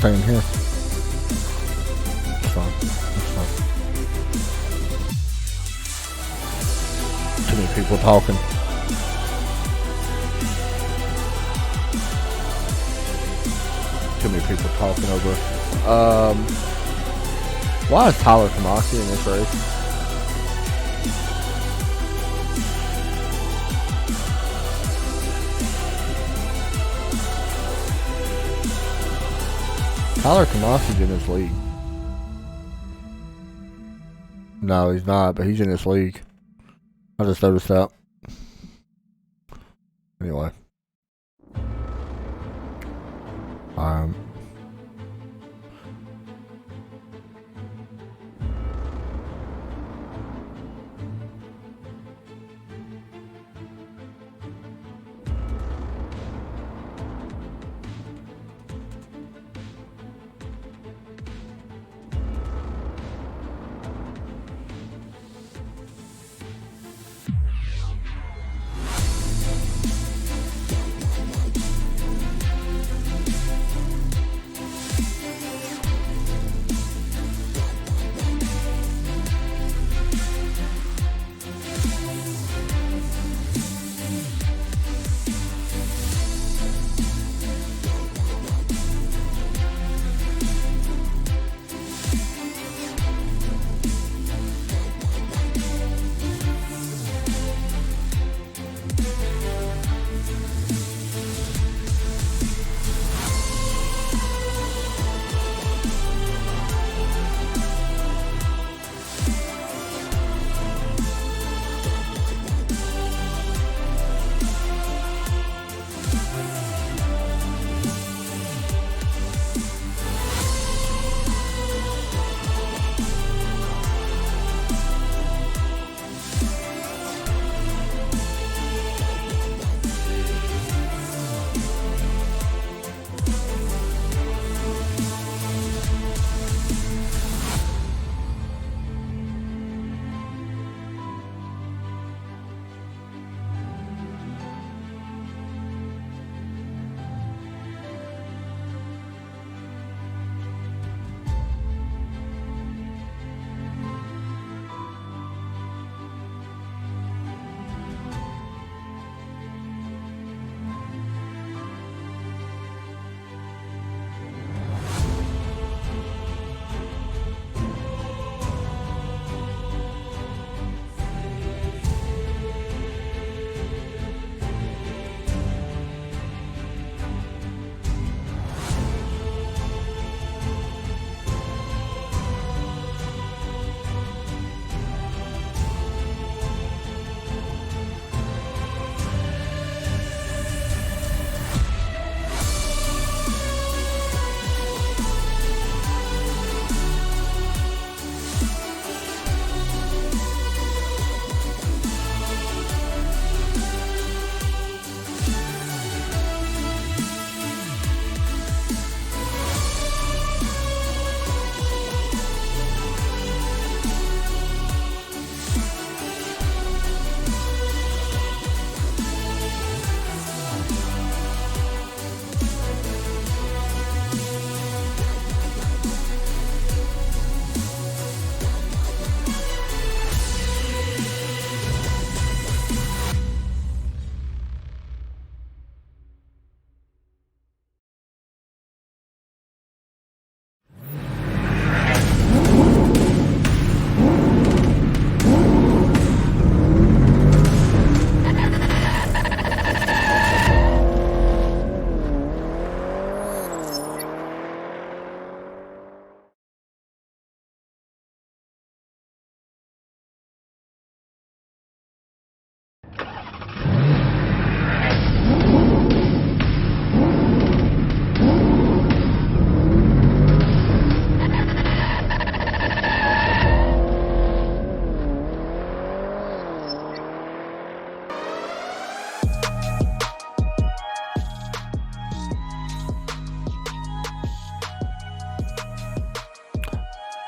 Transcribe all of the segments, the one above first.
octane here. It's fine. It's fine. Too many people talking. Too many people talking over. Why is Tyler Tomasi in this race? Tyler Tomasi's in this league. No, he's not, but he's in this league. I just noticed that. Anyway.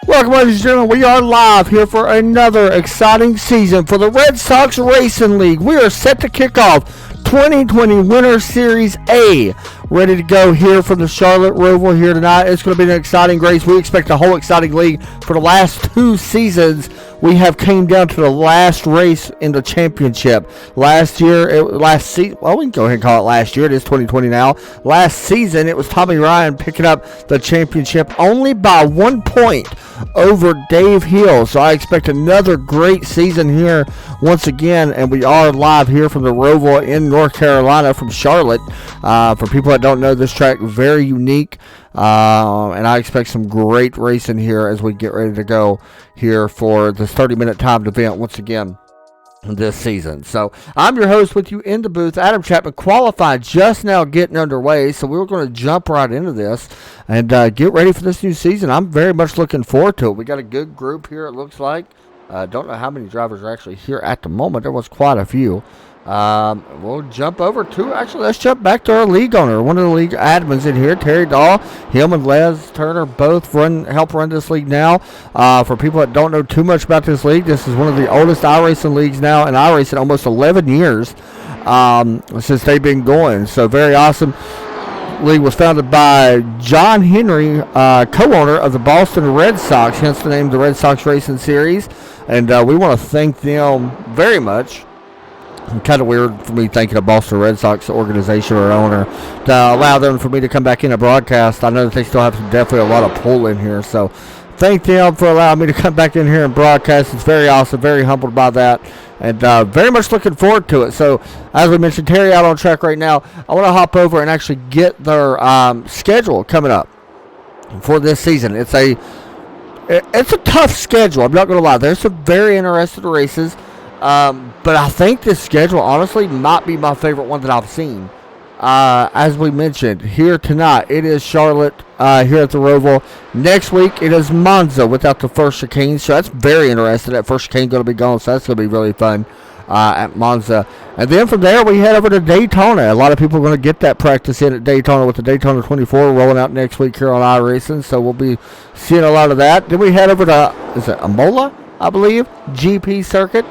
Welcome, ladies and gentlemen. We are live here for another exciting season for the Red Sox Racing League. We are set to kick off 2020 Winter Series A. ready to go here for the Charlotte Roval here tonight. It's going to be an exciting race. We expect a whole exciting league. For the last 2 seasons, we have came down to the last race in the championship. Last season, well, we can go ahead and call it last year. It is 2020 now. Last season, it was Tommy Ryan picking up the championship only by 1 point over Dave Hill. So I expect another great season here once again, and we are live here from the Roval in North Carolina from Charlotte. For people that don't know, this track very unique, and I expect some great racing here as we get ready to go here for this 30-minute timed event once again this season. So I'm your host with you in the booth, Adam Chapman, qualified just now getting underway. So we're going to jump right into this and get ready for this new season. I'm very much looking forward to it. We got a good group here, it looks like. Don't know how many drivers are actually here at the moment. There was quite a few. We'll jump over to, actually, let's jump back to our league owner, one of the league admins in here, Terry Dahl. Him and Les Turner both help run this league now. For people that don't know too much about this league, this is one of the oldest iRacing leagues now, and iRacing almost 11 years since they've been going. So very awesome. League was founded by John Henry, co-owner of the Boston Red Sox, hence the name of the Red Sox Racing Series. And we want to thank them very much. It's kind of weird for me thanking a Boston Red Sox organization or owner to allow them for me to come back in a broadcast. I know that they still have definitely a lot of pull in here, so thank them for allowing me to come back in here and broadcast. It's very awesome, very humbled by that, and very much looking forward to it. So, as we mentioned, Terry out on track right now. I want to hop over and actually get their schedule coming up for this season. It's a tough schedule. I'm not going to lie. There's some very interesting races. But I think this schedule, honestly, might be my favorite one that I've seen. As we mentioned, here tonight, it is Charlotte here at the Roval. Next week, it is Monza without the first chicane. So that's very interesting. That first chicane going to be gone, so that's going to be really fun at Monza. And then from there, we head over to Daytona. A lot of people are going to get that practice in at Daytona with the Daytona 24 rolling out next week here on iRacing. So we'll be seeing a lot of that. Then we head over to, is it Imola, I believe, GP circuit.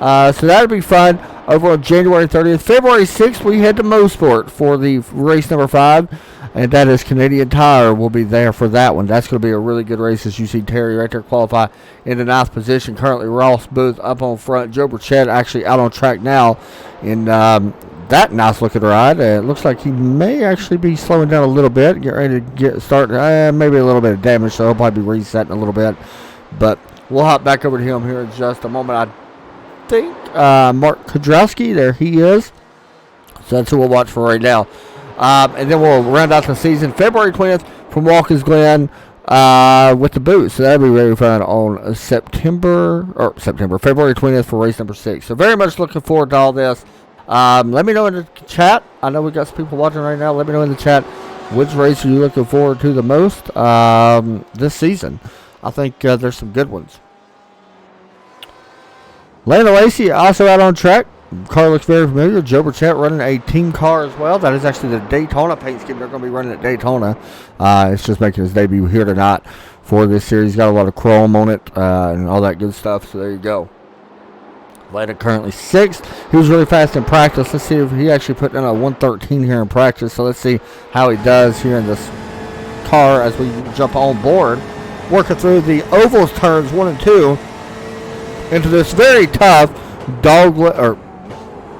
So that'll be fun over on January 30th. February 6th, we head to Mosport for the race number 5, and that is Canadian Tire will be there for that one. That's going to be a really good race, as you see Terry right there qualify in the 9th position. Currently, Ross Booth up on front. Joe Burchett actually out on track now in that nice-looking ride. It looks like he may actually be slowing down a little bit, get ready to start maybe a little bit of damage, so he'll probably be resetting a little bit. But we'll hop back over to him here in just a moment. Mark Kudrowski, there he is. So that's who we'll watch for right now. And then we'll round out the season February 20th from Watkins Glen with the booth. So that'll be very fun on February 20th for race number 6. So very much looking forward to all this. Let me know in the chat. I know we got some people watching right now. Let me know in the chat which race are you looking forward to the most this season. I think there's some good ones. Lana Lacey also out on track. Car looks very familiar. Joe Burchett running a team car as well. That is actually the Daytona paint scheme they're going to be running at Daytona. It's just making his debut here tonight for this series. Got a lot of chrome on it and all that good stuff. So there you go. Lana currently 6th. He was really fast in practice. Let's see if he actually put in a 113 here in practice. So let's see how he does here in this car as we jump on board. Working through the ovals turns 1 and 2. Into this very tough dog leg,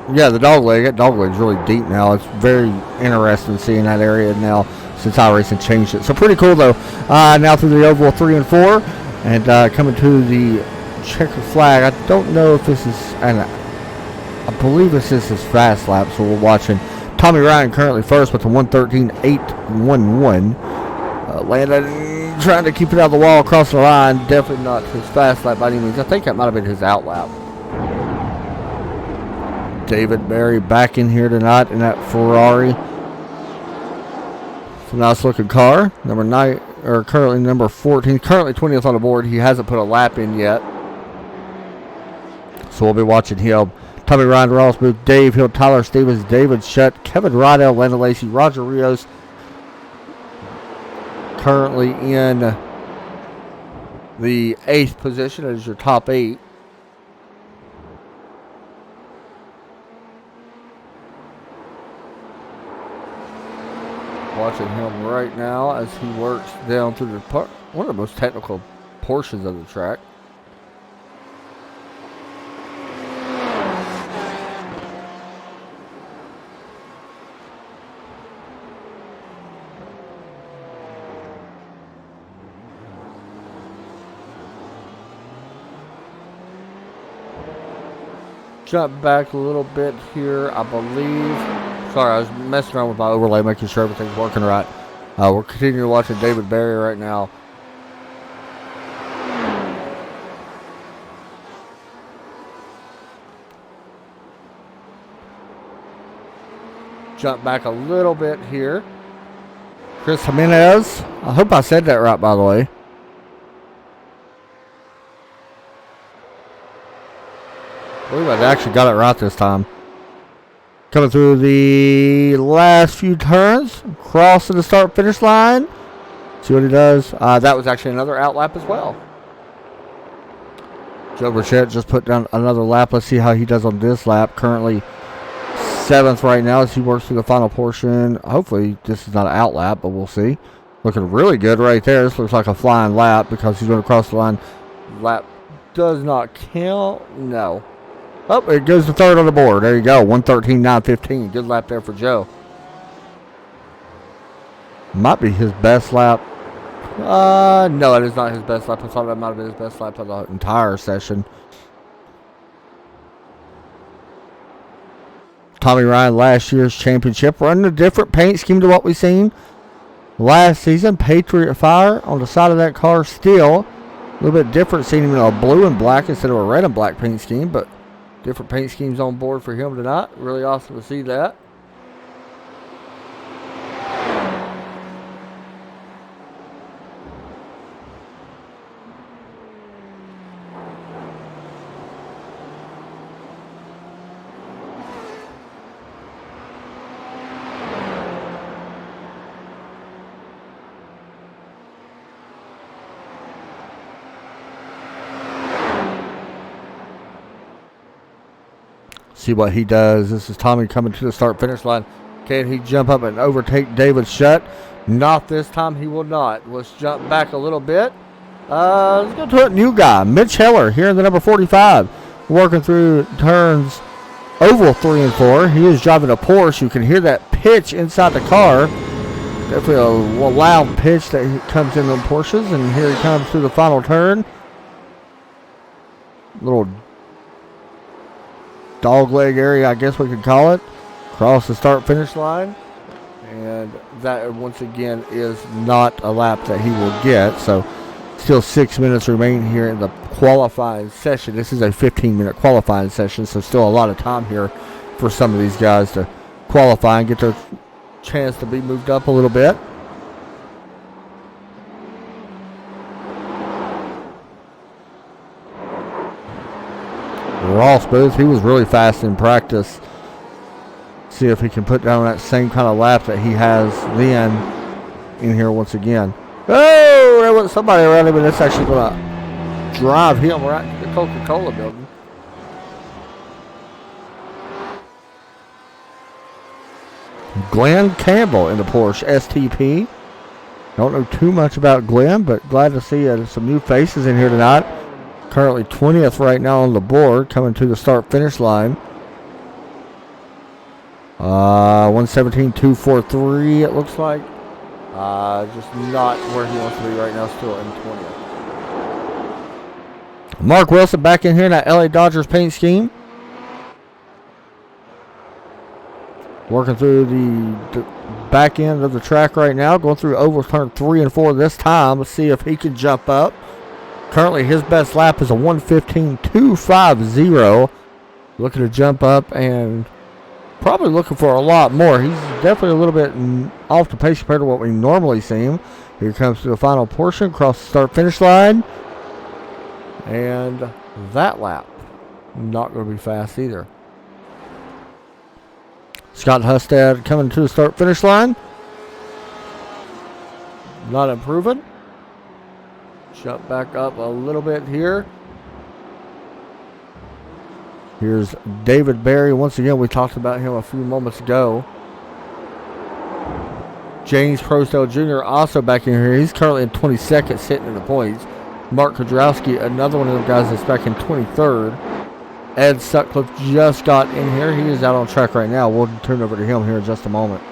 the dog leg. That dog leg's really deep now. It's very interesting seeing that area now since iRacing changed it. So pretty cool though. Now through the oval 3 and 4, and coming to the checker flag. I don't know if this is, and I believe this is his fast lap. So we're watching Tommy Ryan currently first with the 113.811. Landon trying to keep it out of the wall across the line. Definitely not his fast lap by any means. I think that might have been his out lap. David Berry back in here tonight in that Ferrari. It's a nice looking car. Number 9, or currently number 14. Currently 20th on the board. He hasn't put a lap in yet. So we'll be watching him. Tommy Ryan, Ross Booth, Dave Hill, Tyler Stevens, David Shutt, Kevin Rydell, Lana Lacey, Roger Rios. Currently in the 8th position as your top 8. right now as he works down through one of the most technical portions of the track. Jump back a little bit here, I believe. Sorry, I was messing around with my overlay, making sure everything's working right. We're continuing watching David Berry right now. Jump back a little bit here. Chris Jimenez. I hope I said that right, by the way. I believe I actually got it right this time. Coming through the last few turns, crossing the start-finish line. See what he does. That was actually another out lap as well. Joe Burchett just put down another lap. Let's see how he does on this lap. Currently 7th right now as he works through the final portion. Hopefully this is not an out lap, but we'll see. Looking really good right there. This looks like a flying lap because he's going to cross the line. Lap does not count. No. Oh, it goes to 3rd on the board. There you go. 1:13.915. Good lap there for Joe. Might be his best lap. No, it is not his best lap. I thought that might have been his best lap of the entire session. Tommy Ryan, last year's championship, running a different paint scheme to what we've seen last season. Patriot Fire on the side of that car still. A little bit different, seeing him in a blue and black instead of a red and black paint scheme, but different paint schemes on board for him tonight. Really awesome to see that. See what he does. This is Tommy coming to the start-finish line. Can he jump up and overtake David Shutt? Not this time. He will not. Let's jump back a little bit. Let's go to a new guy, Mitch Heller, here in the number 45. Working through turns oval 3 and 4. He is driving a Porsche. You can hear that pitch inside the car. Definitely a loud pitch that comes in on Porsches. And here he comes through the final turn. Little dog leg area, I guess we could call it. Cross the start-finish line. And that, once again, is not a lap that he will get. So, still 6 minutes remain here in the qualifying session. This is a 15-minute qualifying session, so still a lot of time here for some of these guys to qualify and get their chance to be moved up a little bit. Ross Booth, he was really fast in practice. See if he can put down that same kind of lap that he has then in here once again. Oh, there was somebody around him, and it's actually going to drive him right to the Coca-Cola building. Glenn Campbell in the Porsche STP. Don't know too much about Glenn, but glad to see some new faces in here tonight. Currently 20th right now on the board, coming to the start-finish line. 1:17.243 it looks like. Just not where he wants to be right now, still in 20th. Mark Wilson back in here in that LA Dodgers paint scheme. Working through the back end of the track right now, going through oval turn 3 and 4 this time. Let's see if he can jump up. Currently, his best lap is a 1:15.250. Looking to jump up and probably looking for a lot more. He's definitely a little bit off the pace compared to what we normally see him. Here comes to the final portion, across the start-finish line. And that lap, not going to be fast either. Scott Hustad coming to the start-finish line. Not improving. Jump back up a little bit here. Here's David Berry. Once again, we talked about him a few moments ago. James Prostel Jr. also back in here. He's currently in 22nd, sitting in the points. Mark Kudrowski, another one of them guys that's back in 23rd. Ed Sutcliffe just got in here. He is out on track right now. We'll turn over to him here in just a moment.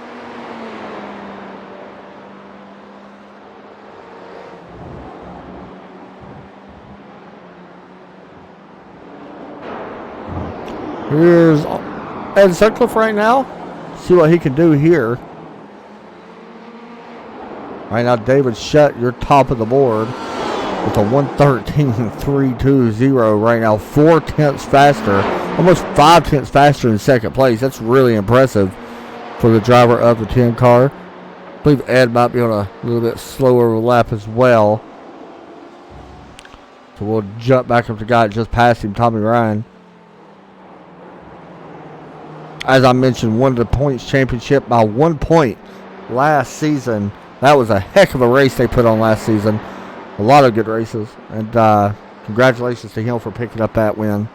Here's Ed Sutcliffe right now. See what he can do here. Right now, David Shutt, you're top of the board with a 1:13.320 right now. 4/10 faster, almost 5/10 faster in second place. That's really impressive for the driver of the 10 car. I believe Ed might be on a little bit slower lap as well. So we'll jump back up to the guy that just passed him, Tommy Ryan. As I mentioned, won the points championship by 1 point last season. That was a heck of a race they put on last season. A lot of good races. And congratulations to him for picking up that win.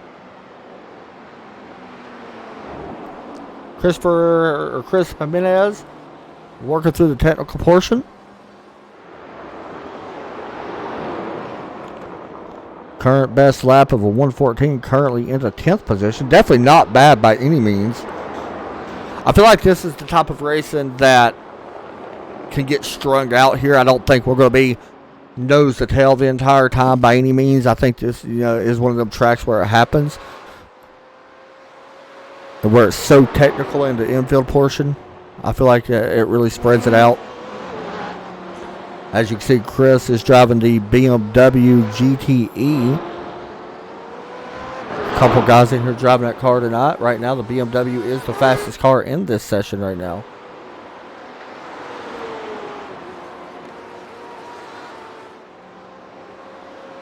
Chris Jimenez working through the technical portion. Current best lap of a 1:14, currently in the 10th position. Definitely not bad by any means. I feel like this is the type of racing that can get strung out here. I don't think we're going to be nose to tail the entire time by any means. I think this, is one of them tracks where it happens, and where it's so technical in the infield portion. I feel like it really spreads it out. As you can see, Chris is driving the BMW GTE. A couple guys in here driving that car tonight. Right now, the BMW is the fastest car in this session right now.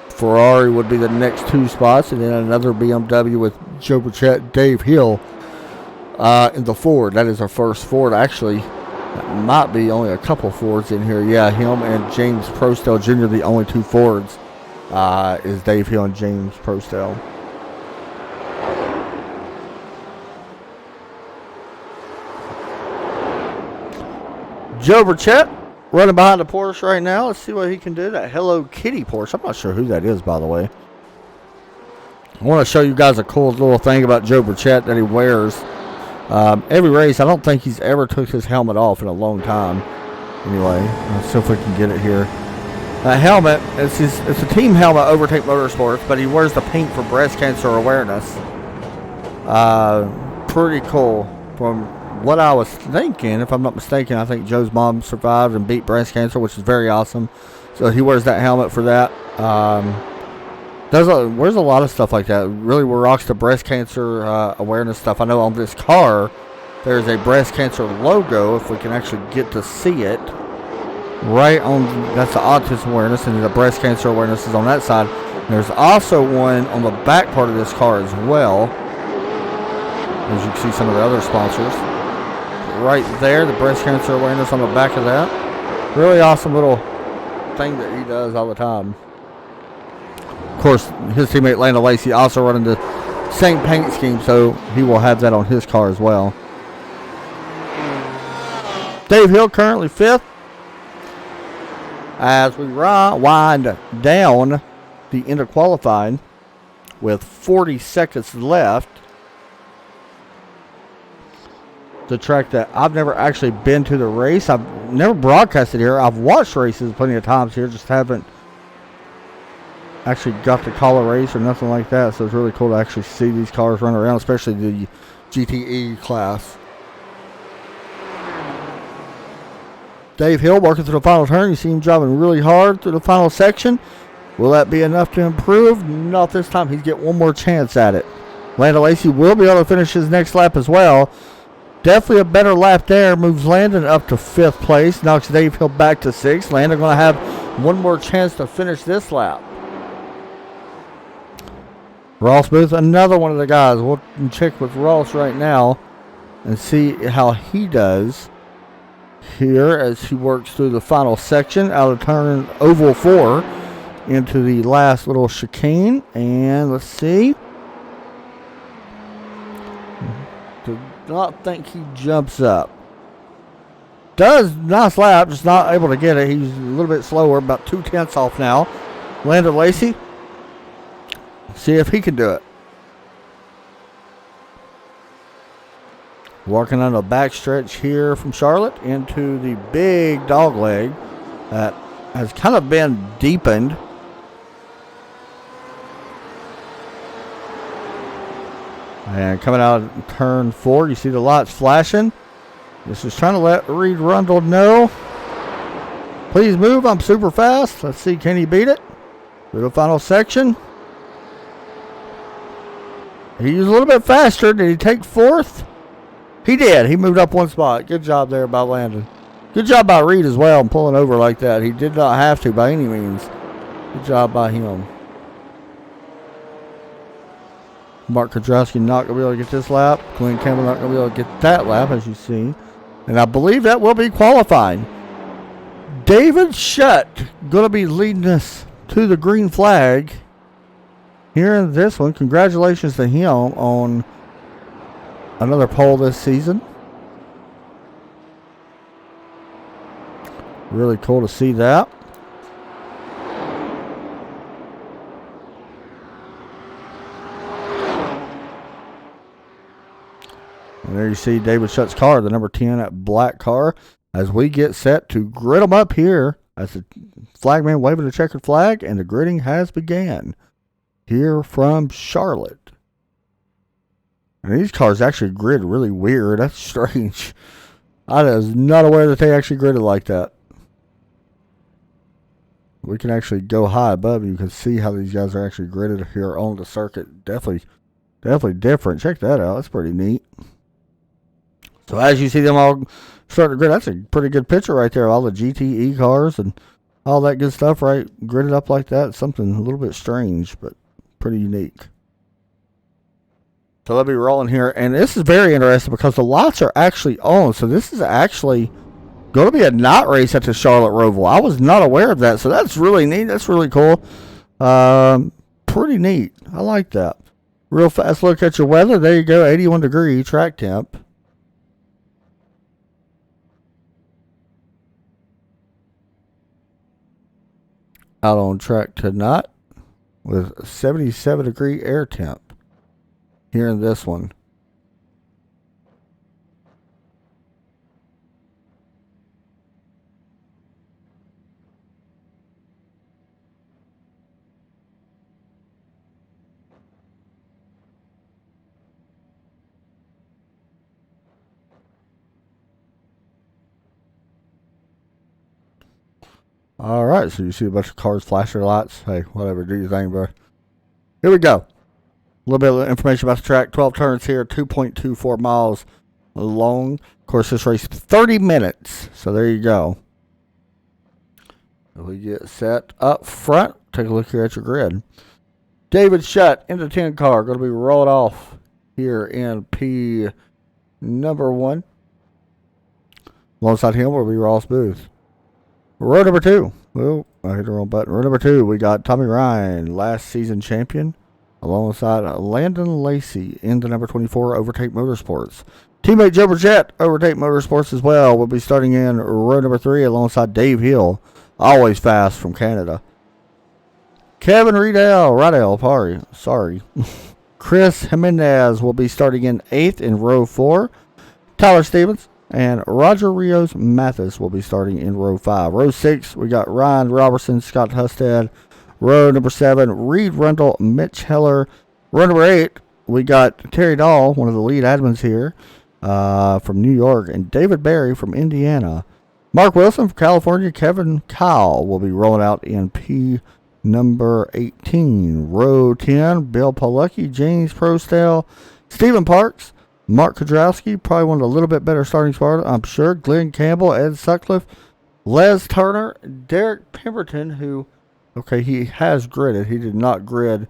Ferrari would be the next two spots, and then another BMW with Joe Burchett, Dave Hill in the Ford. That is our first Ford. Actually, that might be only a couple Fords in here. Yeah, him and James Prostel Jr., the only two Fords, is Dave Hill and James Prostel. Joe Burchett running behind the Porsche right now. Let's see what he can do. That Hello Kitty Porsche. I'm not sure who that is, by the way. I want to show you guys a cool little thing about Joe Burchett that he wears. Every race, I don't think he's ever took his helmet off in a long time. Anyway, let's see if we can get it here. That helmet, it's a team helmet, Overtake Motorsports, but he wears the pink for breast cancer awareness. Pretty cool. From what I was thinking, if I'm not mistaken, I think Joe's mom survived and beat breast cancer, which is very awesome. So he wears that helmet for that. Wears a lot of stuff like that. Really rocks the breast cancer awareness stuff. I know on this car, there's a breast cancer logo, if we can actually get to see it. Right on, that's the autism awareness, and the breast cancer awareness is on that side. And there's also one on the back part of this car as well. As you can see some of the other sponsors. Right there, the breast cancer awareness on the back of that. Really awesome little thing that he does all the time. Of course, his teammate Lando Lacey also running the same paint scheme, so he will have that on his car as well. Dave Hill currently 5th. As we wind down the end of qualifying with 40 seconds left. The track that I've never actually been to the race. I've never broadcasted here. I've watched races plenty of times here, just haven't actually got to call a race or nothing like that. So it's really cool to actually see these cars run around, especially the GTE class. Dave Hill working through the final turn. You see him driving really hard through the final section. Will that be enough to improve? Not this time. He's get one more chance at it. Lando Lacey will be able to finish his next lap as well. Definitely a better lap there. Moves Landon up to 5th place. Knocks Dave Hill back to 6th. Landon going to have one more chance to finish this lap. Ross Booth, another one of the guys. We'll check with Ross right now and see how he does here as he works through the final section out of turn oval 4 into the last little chicane. And let's see. Do not think he jumps up. Does nice lap, just not able to get it. He's a little bit slower, about 2/10 off now. Landon Lacey. See if he can do it. Working on the backstretch here from Charlotte into the big dog leg that has kind of been deepened. And coming out of turn 4, you see the lights flashing. This is trying to let Reed Rundle know. Please move, I'm super fast. Let's see, can he beat it? To the final section. He's a little bit faster. Did he take 4th? He did. He moved up 1 spot. Good job there by Landon. Good job by Reed as well in pulling over like that. He did not have to by any means. Good job by him. Mark Kudrowski not going to be able to get this lap. Glenn Campbell not going to be able to get that lap, as you see. And I believe that will be qualifying. David Shutt going to be leading us to the green flag here in this one. Congratulations to him on another pole this season. Really cool to see that. And there you see David Shutt's car, the number 10 at black car, as we get set to grid them up here as the flagman waving the checkered flag, and the gridding has began here from Charlotte. And these cars actually grid really weird. That's strange. I was not aware that they actually gridded like that. We can actually go high above, and you can see how these guys are actually gridded here on the circuit. Definitely different. Check that out. That's pretty neat. So as you see them all start to grid, that's a pretty good picture right there. All the GTE cars and all that good stuff, right? Gridded up like that. Something a little bit strange, but pretty unique. So let me roll in here. And this is very interesting because the lights are actually on. So this is actually going to be a night race at the Charlotte Roval. I was not aware of that. So that's really neat. That's really cool. Pretty neat. I like that. Real fast look at your weather. There you go. 81 degree track temp. Out on track tonight with 77 degree air temp here in this one. All right, so you see a bunch of cars flashing their lights. Hey, whatever, do your thing, bro. Here we go. A little bit of information about the track. 12 turns here, 2.24 miles long. Of course, this race 30 minutes. So there you go. We get set up front. Take a look here at your grid. David Shutt in the 10 car. Going to be rolled off here in P number 1. Alongside him will be Ross Booth. Row number 2. Well, I hit the wrong button. Row number 2, we got Tommy Ryan, last season champion, alongside Landon Lacey in the number 24 Overtake Motorsports. Teammate Joe Burchett, Overtake Motorsports as well, will be starting in row number 3 alongside Dave Hill, always fast from Canada. Kevin sorry. Chris Jimenez will be starting in 8th in row 4. Tyler Stevens and Roger Rios Mathis will be starting in row 5. Row 6, we got Ryan Robertson, Scott Husted. Row number 7, Reed Rundle, Mitch Heller. Row number 8, we got Terry Dahl, one of the lead admins here from New York, and David Berry from Indiana. Mark Wilson from California, Kevin Kyle will be rolling out in P number 18. Row 10, Bill Palucki, James Prostell, Stephen Parks, Mark Kudrowski, probably one of the little bit better starting spotters, I'm sure. Glenn Campbell, Ed Sutcliffe, Les Turner, Derek Pemberton, who, okay, he has gridded. He did not grid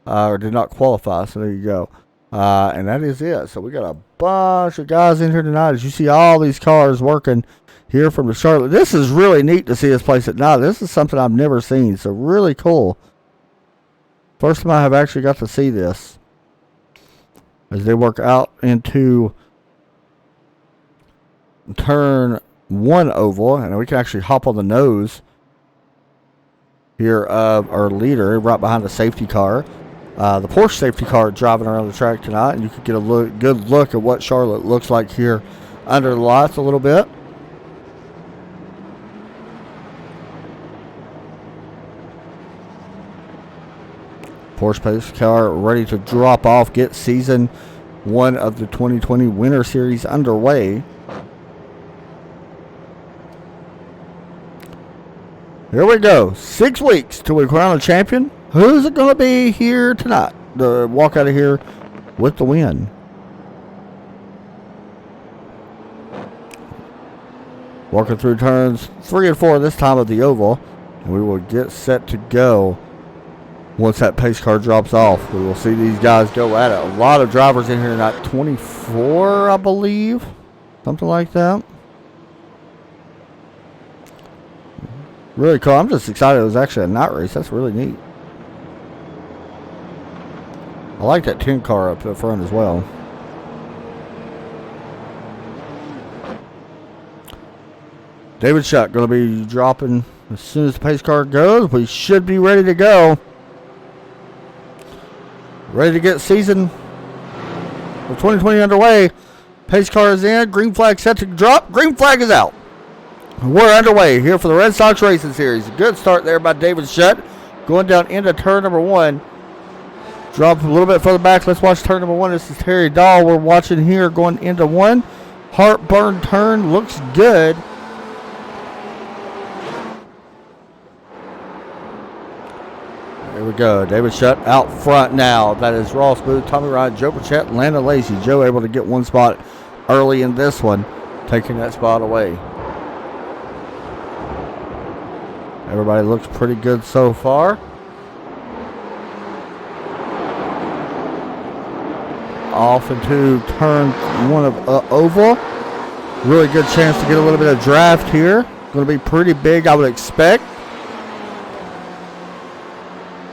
or did not qualify, so there you go. And that is it. So we got a bunch of guys in here tonight. As you see all these cars working here from the Charlotte. This is really neat to see this place at night. This is something I've never seen, so really cool. First time I have actually got to see this. As they work out into turn 1 oval, and we can actually hop on the nose here of our leader right behind the safety car. The Porsche safety car driving around the track tonight, and you can get a good look at what Charlotte looks like here under the lights a little bit. Porsche pace car ready to drop off, get season 1 of the 2020 Winter Series underway. Here we go. 6 weeks till we crown a champion. Who's it going to be here tonight to walk out of here with the win? Walking through turns 3 and 4 this time of the oval. And we will get set to go. Once that pace car drops off, we will see these guys go at it. A lot of drivers in here tonight. 24, I believe. Something like that. Really cool. I'm just excited it was actually a night race. That's really neat. I like that 10 car up the front as well. David Shutt going to be dropping as soon as the pace car goes. We should be ready to go. Ready to get season of 2020 underway. Pace car is in. Green flag set to drop. Green flag is out. We're underway here for the Red Sox Racing Series. Good start there by David Shutt. Going down into turn number 1. Drop a little bit further back. Let's watch turn number 1. This is Terry Dahl. We're watching here going into 1. Heartburn turn. Looks good. There we go. David Shutt out front now. That is Ross Booth, Tommy Ryan, Joe Burchett, and Landon Lacey. Joe able to get one spot early in this one, taking that spot away. Everybody looks pretty good so far. Off into turn 1 of oval. Really good chance to get a little bit of draft here. Going to be pretty big, I would expect.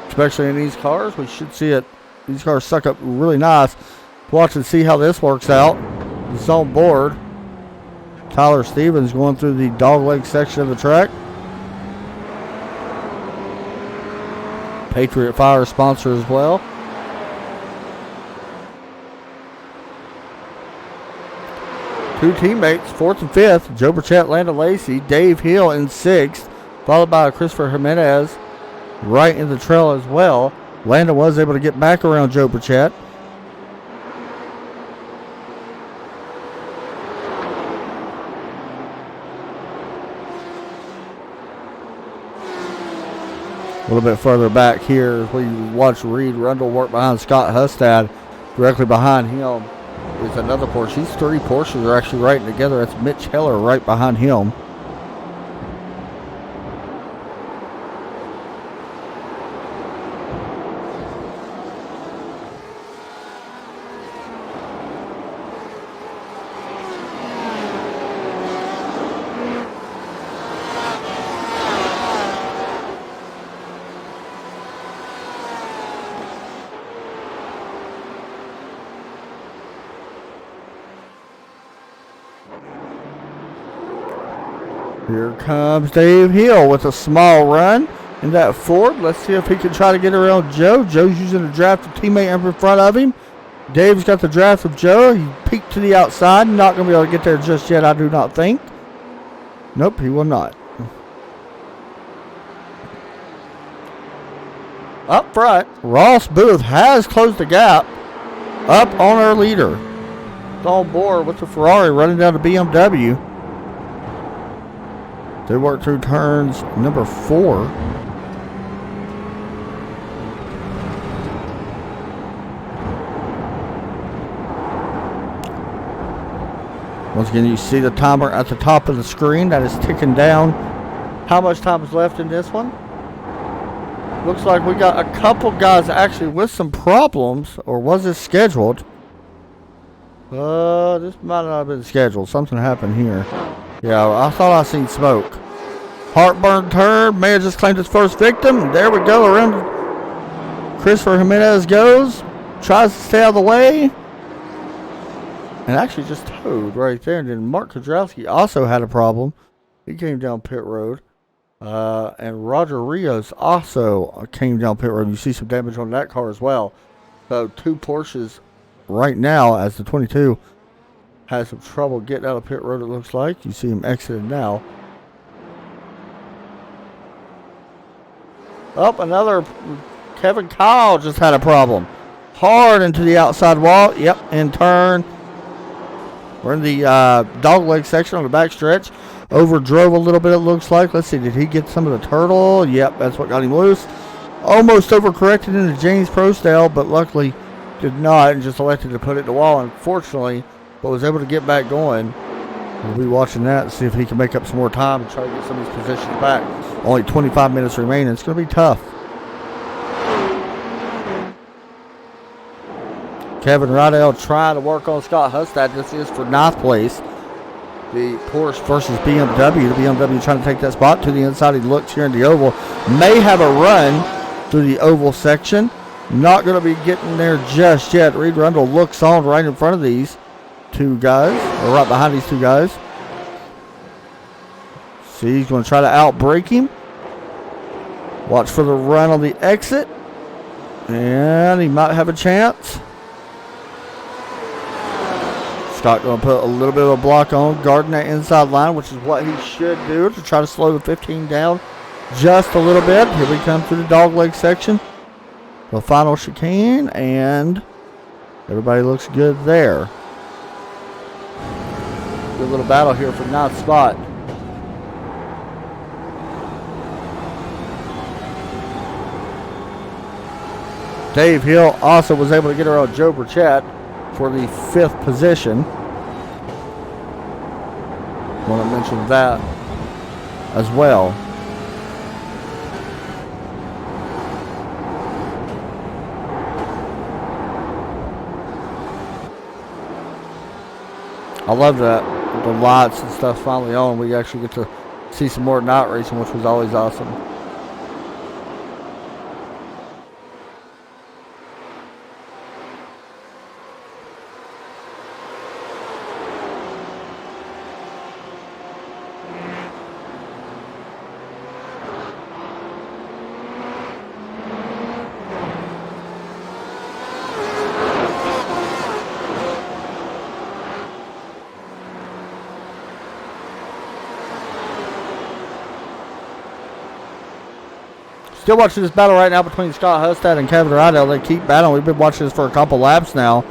Especially in these cars. We should see it. These cars suck up really nice. Watch and see how this works out. It's on board. Tyler Stevens going through the dogleg section of the track. Patriot Fire sponsor as well. Two teammates, 4th and 5th. Joe Burchett, Landon Lacey, Dave Hill in 6th, followed by Christopher Jimenez right in the trail as well. Landon was able to get back around Joe Burchett. A little bit further back here, we watch Reed Rundle work behind Scott Hustad. Directly behind him is another Porsche. These 3 Porsches are actually right together. That's Mitch Heller right behind him. Here comes Dave Hill with a small run in that Ford. Let's see if he can try to get around Joe. Joe's using a draft of teammate up in front of him. Dave's got the draft of Joe. He peeked to the outside. Not going to be able to get there just yet, I do not think. Nope, he will not. Up front, Ross Booth has closed the gap up on our leader. It's on board with the Ferrari running down the BMW. They work through turns number 4. Once again, you see the timer at the top of the screen that is ticking down. How much time is left in this one? Looks like we got a couple guys actually with some problems, or was this scheduled? This might not have been scheduled. Something happened here. Yeah, I thought I seen smoke. Heartburn turn. May have just claimed his first victim. There we go. Around Christopher Jimenez goes. Tries to stay out of the way. and actually just towed right there. And then Mark Kudrowski also had a problem. He came down pit road. And Roger Rios also came down pit road. You see some damage on that car as well. So 2 Porsches right now, as the 22 has some trouble getting out of pit road, it looks like. You see him exiting now. Up another Kevin Kyle just had a problem. Hard into the outside wall. Yep, in turn. We're in the dogleg section on the back stretch. Overdrove a little bit, it looks like. Let's see, did he get some of the turtle? Yep, that's what got him loose. Almost overcorrected into James Prostell, but luckily did not and just elected to put it in the wall, unfortunately, but was able to get back going. We'll be watching that and see if he can make up some more time and try to get some of these positions back. Only 25 minutes remaining. It's going to be tough. Kevin Rydell trying to work on Scott Hustad. This is for 9th place. The Porsche versus BMW. The BMW trying to take that spot to the inside. He looks here in the oval. May have a run through the oval section. Not going to be getting there just yet. Reed Rundle looks on right in front of these 2 guys, or right behind these 2 guys. See, he's going to try to outbrake him. Watch for the run on the exit. And he might have a chance. Scott going to put a little bit of a block on, guarding that inside line, which is what he should do to try to slow the 15 down just a little bit. Here we come through the dogleg section. The final chicane, and everybody looks good there. Good little battle here for 9th spot. Dave Hill also was able to get around Joe Burchett for the 5th position. Want to mention that as well. I love that the lights and stuff finally on. We actually get to see some more night racing, which was always awesome. Still watching this battle right now between Scott Hustad and Kevin Rydell. They keep battling. We've been watching this for a couple laps now.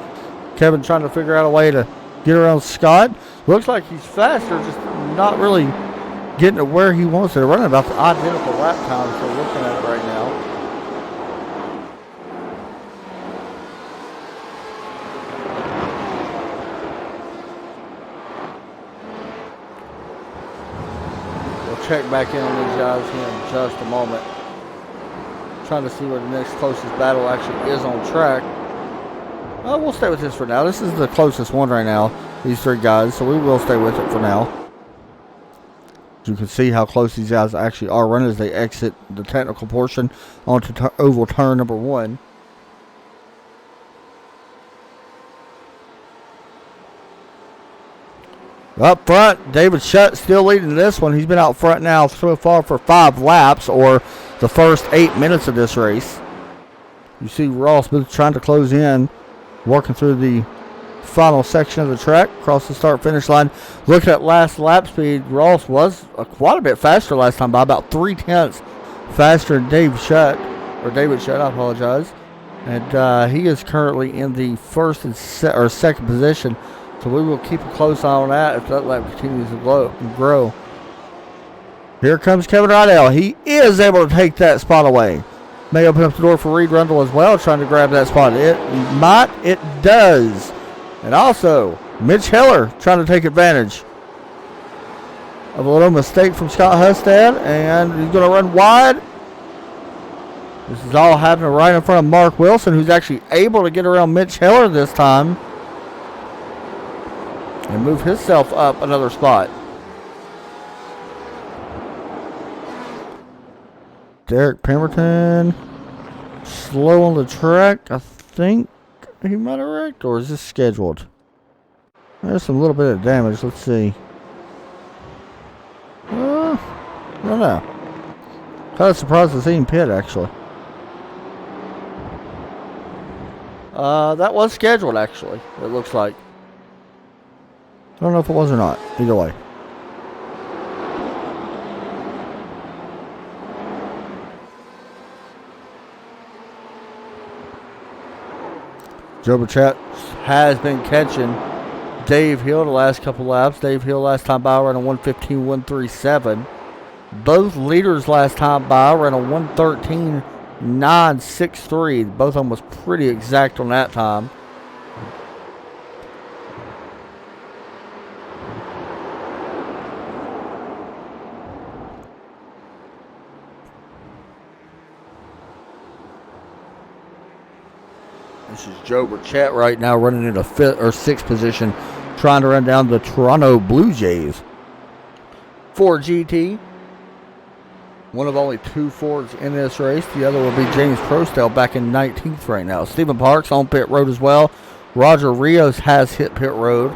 Kevin trying to figure out a way to get around Scott. Looks like he's faster, just not really getting to where he wants to. They're running about the identical lap times, so we're looking at it right now. We'll check back in on these guys here in just a moment. Trying to see where the next closest battle actually is on track. We'll stay with this for now. This is the closest one right now, these 3 guys, so we will stay with it for now. You can see how close these guys actually are running as they exit the technical portion onto oval turn number 1. Up front, David Shutt still leading this one. He's been out front now so far for 5 laps, or the first 8 minutes of this race. You see Ross Smith trying to close in, working through the final section of the track, across the start-finish line. Look at last lap speed. Ross was quite a bit faster last time, by about 3/10 faster than David Shutt, I apologize. And he is currently in the first and second position. So we will keep a close eye on that if that lap continues to grow. Here comes Kevin Rydell. He is able to take that spot away. May open up the door for Reed Rundle as well, trying to grab that spot. It does. And also, Mitch Heller trying to take advantage of a little mistake from Scott Hustad, and he's going to run wide. This is all happening right in front of Mark Wilson, who's actually able to get around Mitch Heller this time and move himself up another spot. Derek Pemberton, slow on the track. I think he might have wrecked, or is this scheduled? There's some little bit of damage. Let's see. I don't know. Kind of surprised to see him pit, actually. That was scheduled, actually. It looks like. I don't know if it was or not. Either way. Joe Burchett has been catching Dave Hill the last couple laps. Dave Hill last time by ran a 1:15.137. Both leaders last time by ran a 1:13.963. Both of them was pretty exact on that time. This is Joe Burchett right now running in a fifth or sixth position, trying to run down the Toronto Blue Jays. Ford GT, one of only two Fords in this race. The other will be James Prostel back in 19th right now. Stephen Parks on pit road as well. Roger Rios has hit pit road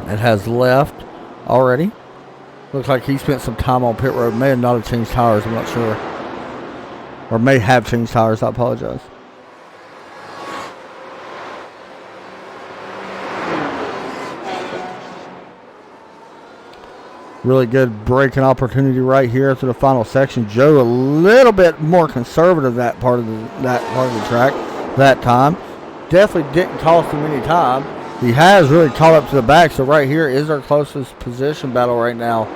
and has left already. Looks like he spent some time on pit road. May have not have changed tires, I'm not sure. Or may have changed tires, I apologize. Really good braking opportunity right here to the final section. Joe a little bit more conservative that part of the track that time. Definitely didn't cost him any time. He has really caught up to the back. So right here is our closest position battle right now.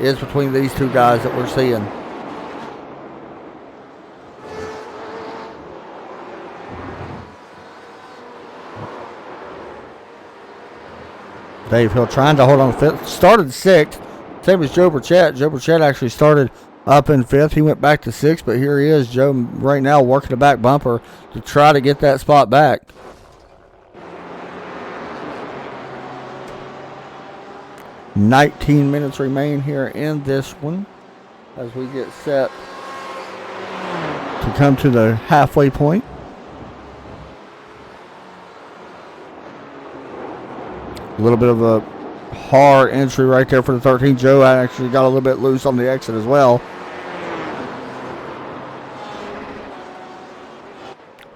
Is between these two guys that we're seeing. Dave Hill trying to hold on fifth. Started sixth. Same as Joe Burchett. Joe Burchett actually started up in fifth. He went back to sixth, but here he is, Joe, right now working the back bumper to try to get that spot back. $19 remain here in this one as we get set to come to the halfway point. A little bit of a hard entry right there for the 13. Joe actually got a little bit loose on the exit as well.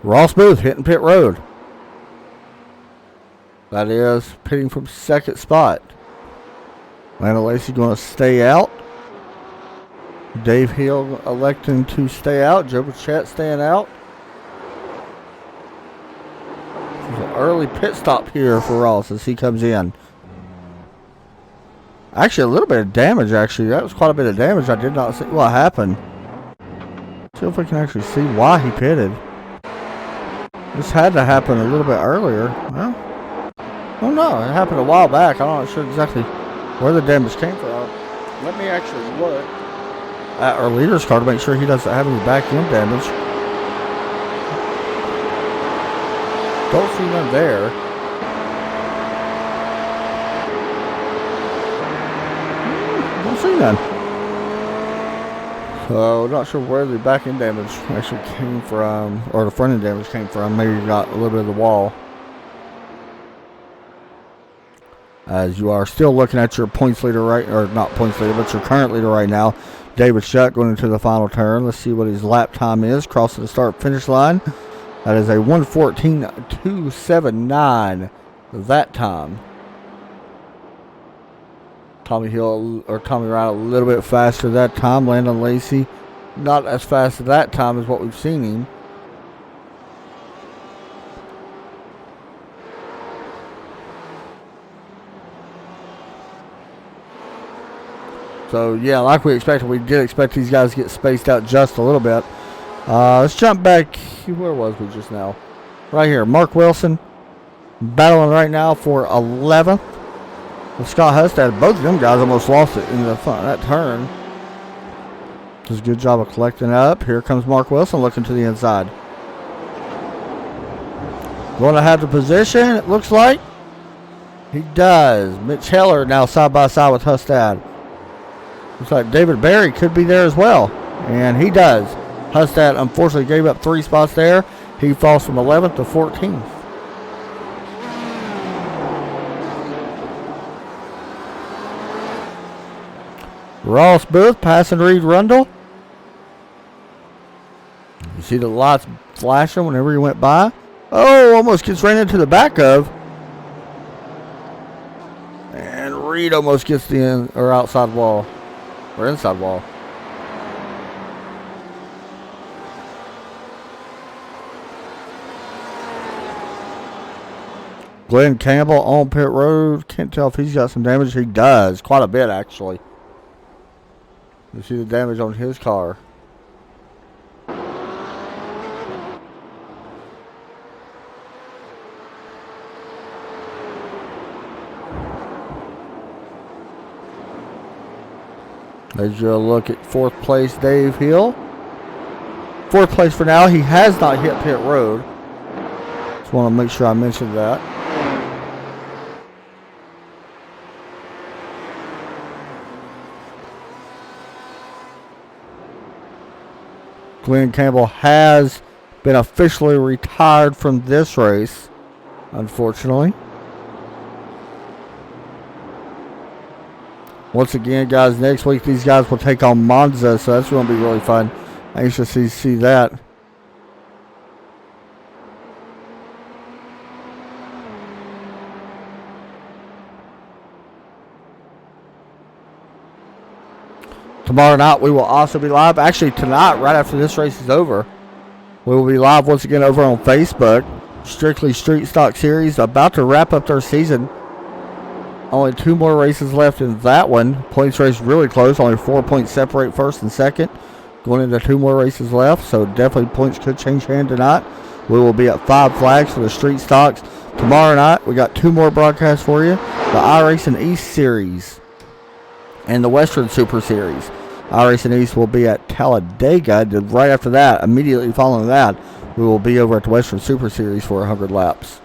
Ross Booth hitting pit road. That is pitting from second spot. Lana Lacey going to stay out. Dave Hill electing to stay out. Joe Burchett staying out. There's an early pit stop here for Ross as he comes in. Actually, a little bit of damage, actually. That was quite a bit of damage. I did not see what happened. See if we can actually see why he pitted. This had to happen a little bit earlier. Well, oh no, it happened a while back. I'm not sure exactly where the damage came from. Let me actually look at our leader's car to make sure he doesn't have any back end damage. Don't see none there. Don't see none. So, not sure where the back end damage actually came from, or the front end damage came from. Maybe you got a little bit of the wall. As you are still looking at your points leader right, or not points leader, but your current leader right now, David Shuck, going into the final turn. Let's see what his lap time is, crossing the start finish line. That is a 1:14.279 that time. Tommy Hill or Tommy Ryan a little bit faster that time. Landon Lacey not as fast at that time as what we've seen him. So yeah, like we expected, we did expect these guys to get spaced out just a little bit. Let's jump back. Where was we just now? Right here, Mark Wilson battling right now for 11th. With Scott Hustad, both of them guys almost lost it in the front that turn. Does a good job of collecting up. Here comes Mark Wilson looking to the inside. Going to have the position, it looks like. He does. Mitch Heller now side by side with Hustad. Looks like David Berry could be there as well. And he does. Hustad unfortunately gave up 3 spots there. He falls from 11th to 14th. Ross Booth passing Reed Rundle. You see the lights flashing whenever he went by. Oh, almost gets ran into the back of. And Reed almost gets the outside wall. Or inside wall. Glenn Campbell on pit road. Can't tell if he's got some damage. He does. Quite a bit, actually. You see the damage on his car. There's your look at fourth place, Dave Hill. Fourth place for now. He has not hit pit road. Just want to make sure I mentioned that. Glenn Campbell has been officially retired from this race, unfortunately. Once again, guys, next week these guys will take on Monza, so that's going to be really fun. Anxious to see that. Tomorrow night we will also be live. Actually, tonight, right after this race is over, we will be live once again over on Facebook. Strictly Street Stock Series, about to wrap up their season. Only 2 more races left in that one. Points race really close. Only 4 points separate first and second. Going into 2 more races left, so definitely points could change hand tonight. We will be at 5 Flags for the Street Stocks. Tomorrow night, we got 2 more broadcasts for you. The iRacing East Series and the Western Super Series. iRacing East will be at Talladega. Right after that, immediately following that, we will be over at the Western Super Series for 100 laps.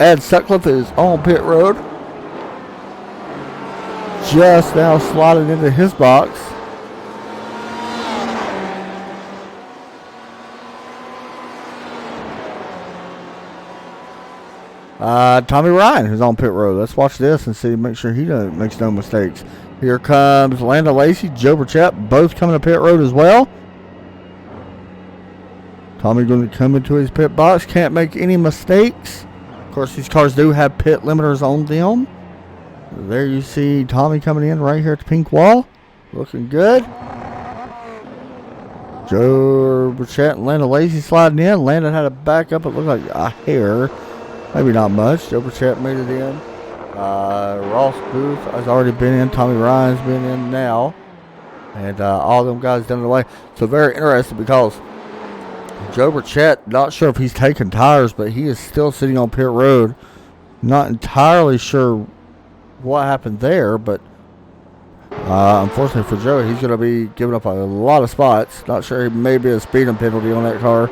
Ed Sutcliffe is on pit road. Just now sliding into his box. Tommy Ryan, who's on pit road. Let's watch this and see, make sure he makes no mistakes. Here comes Lando Lacey, Joe Burchett, both coming to pit road as well. Tommy going to come into his pit box. Can't make any mistakes. Of course, these cars do have pit limiters on them. There you see Tommy coming in right here at the pink wall. Looking good. Joe Burchett and Lando Lacey sliding in. Landon had a back up. It looked like a hair. Maybe not much. Joe Burchett made it in. Ross Booth has already been in. Tommy Ryan's been in now. And all them guys down the way. So very interesting because Joe Burchett, not sure if he's taking tires, but he is still sitting on pit road. Not entirely sure what happened there, but unfortunately for Joe, he's going to be giving up a lot of spots. Not sure, he may be a speeding penalty on that car.